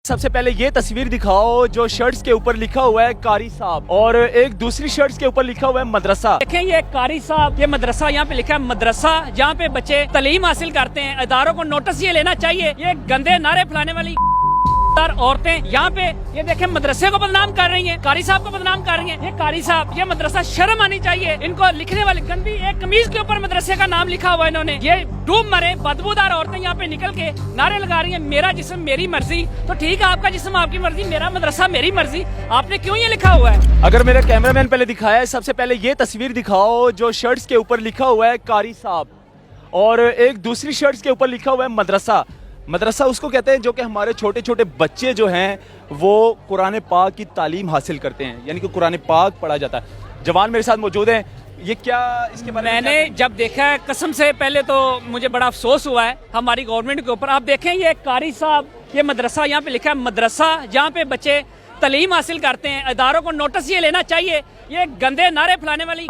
सबसे पहले ये तस्वीर दिखाओ जो शर्ट्स के ऊपर लिखा हुआ है कारी साहब और एक दूसरी शर्ट्स के ऊपर लिखा हुआ है मदरसा। देखें ये कारी साहब, ये मदरसा, यहाँ पे लिखा है मदरसा, जहाँ पे बच्चे तालीम हासिल करते हैं। इदारों को नोटिस ये लेना चाहिए, ये गंदे नारे फैलाने वाली औरतें यहाँ पे ये देखें मदरसे को बदनाम कर रही हैं, कारी साहब को बदनाम कर रही हैं। ये कारी साहब, ये मदरसा, शर्म आनी चाहिए इनको। लिखने वाले गंदी एक कमीज के ऊपर मदरसे का नाम लिखा हुआ है इन्होंने। ये डूब मरे बदबूदार औरतें यहाँ पे निकल के नारे लगा रही हैं, मेरा जिस्म मेरी मर्जी। तो ठीक है, आपका जिस्म आपकी मर्जी, मेरा मदरसा मेरी मर्जी। आपने क्यों ये लिखा हुआ है? अगर मेरा कैमरामैन पहले दिखाया है, सबसे पहले ये तस्वीर दिखाओ जो शर्ट्स के ऊपर लिखा हुआ है कारी साहब और एक दूसरी शर्ट्स के ऊपर लिखा हुआ है मदरसा। मदरसा उसको कहते हैं जो कि हमारे छोटे छोटे बच्चे जो हैं वो कुरान पाक की तालीम हासिल करते हैं, यानी कि कुरान पाक पढ़ा जाता है। जवान मेरे साथ मौजूद हैं, ये क्या इसके बारे में? मैंने जब देखा है, कसम से पहले तो मुझे बड़ा अफसोस हुआ है हमारी गवर्नमेंट के ऊपर। आप देखें ये कारी साहब, ये मदरसा, यहाँ पे लिखा है मदरसा, जहाँ पे बच्चे तालीम हासिल करते हैं। इदारों को नोटिस ये लेना चाहिए, ये गंदे नारे फैलाने वाली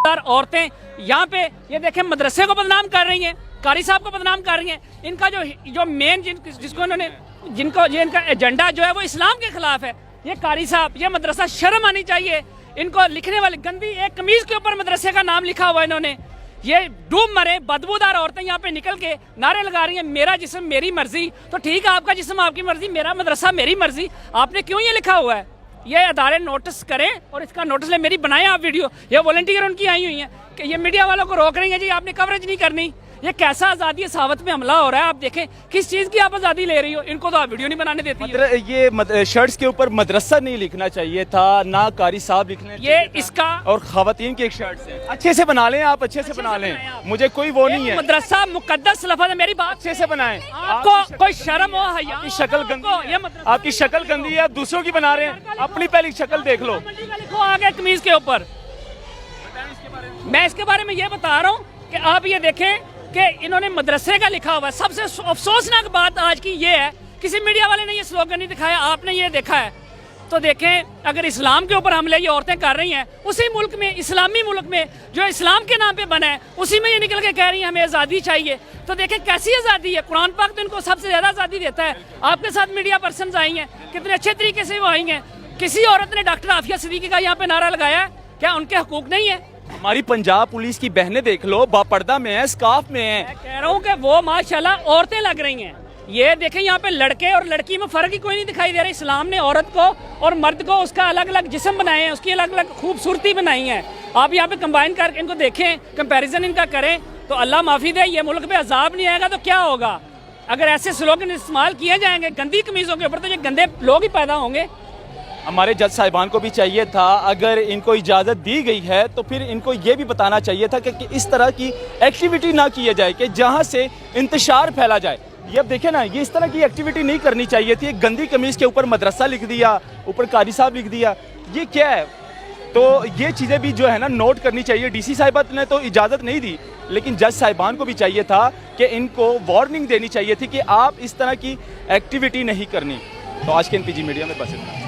औरतें यहाँ पे ये देखें मदरसे को बदनाम कर रही हैं, कारी साहब को बदनाम कर रही हैं। इनका जो मेन जिसको इन्होंने ये इनका एजेंडा जो है वो इस्लाम के खिलाफ है। ये कारी साहब, ये मदरसा, शर्म आनी चाहिए इनको। लिखने वाले गंदी एक कमीज के ऊपर मदरसे का नाम लिखा हुआ है इन्होंने। ये डूब मरे बदबूदार औरतें यहाँ पे निकल के नारे लगा रही हैं, मेरा जिस्म मेरी मर्जी। तो ठीक है, आपका जिस्म आपकी मर्जी, मेरा मदरसा मेरी मर्जी। आपने क्यों ये लिखा हुआ है? ये अदारे नोटिस करें और इसका नोटिस ले। मेरी बनाए आप वीडियो, ये वॉलंटियर उनकी आई हुई हैं कि ये मीडिया वालों को रोक रही है जी, आपने कवरेज नहीं करनी। ये कैसा आज़ादी सहावत में हमला हो रहा है? आप देखें किस चीज़ की आप आज़ादी ले रही हो, इनको तो आप वीडियो नहीं बनाने देती। ये शर्ट्स के ऊपर मदरसा नहीं लिखना चाहिए था, ना कारी साहब लिखने ये इसका और खवातीन की एक शर्ट है। अच्छे से बना लें आप, अच्छे से बना लें, मुझे कोई वो नहीं है। मदरसा मुकद्दस लफ्ज़ है, मेरी बात अच्छे से बनाएं। आपको कोई शर्म हो? आपकी शक्ल गंदी है, आपकी शक्ल गंदी है, आप दूसरों की बना रहे हैं, अपनी पहली शक्ल देख लो। लिखो आगे कमीज के ऊपर। मैं इसके बारे में ये बता रहा हूँ कि आप ये देखें कि इन्होंने मदरसे का लिखा हुआ है। सबसे अफसोसनाक बात आज की ये है, किसी मीडिया वाले ने ये स्लोगन नहीं दिखाया, आपने ये देखा है। तो देखें, अगर इस्लाम के ऊपर हमले ये औरतें कर रही हैं, उसी मुल्क में, इस्लामी मुल्क में जो इस्लाम के नाम पे बना है, उसी में ये निकल के कह रही हैं हमें आज़ादी चाहिए। तो देखें कैसी आज़ादी है। कुरान पाक तो इनको सबसे ज़्यादा आज़ादी देता है। आपके साथ मीडिया पर्सन आई हैं, कितने अच्छे तरीके से वो आई हैं। किसी औरत ने डॉक्टर आफिया सिद्दीकी का यहाँ पे नारा लगाया है? क्या उनके हकूक नहीं है? हमारी पंजाब पुलिस की बहनें देख लो, बापर्दा में है, स्कार्फ में है। मैं कह रहा हूँ कि वो माशाल्लाह औरतें लग रही हैं। ये देखें यहाँ पे लड़के और लड़की में फर्क ही कोई नहीं दिखाई दे रहा। इस्लाम ने औरत को और मर्द को उसका अलग अलग जिस्म बनाए हैं, उसकी अलग अलग खूबसूरती बनाई है। आप यहाँ पे कंबाइन करके इनको देखें, कंपैरिजन इनका करें, तो अल्लाह माफी दे, ये मुल्क पे अजाब नहीं आएगा तो क्या होगा? अगर ऐसे स्लोगन इस्तेमाल किए जाएंगे गंदी कमीजों के ऊपर, तो ये गंदे लोग ही पैदा होंगे। हमारे जज साहिबान को भी चाहिए था, अगर इनको इजाज़त दी गई है तो फिर इनको ये भी बताना चाहिए था कि इस तरह की एक्टिविटी ना किया जाए कि जहाँ से इंतशार फैला जाए। ये अब देखें ना, ये इस तरह की एक्टिविटी नहीं करनी चाहिए थी। गंदी कमीज़ के ऊपर मदरसा लिख दिया, ऊपर कारी साहब लिख दिया, ये क्या है? तो ये चीज़ें भी जो है ना नोट करनी चाहिए। डीसी साहिबा ने तो इजाज़त नहीं दी, लेकिन जज साहिबान को भी चाहिए था कि इनको वार्निंग देनी चाहिए थी कि आप इस तरह की एक्टिविटी नहीं करनी। तो आज के NPG मीडिया में बस इतना।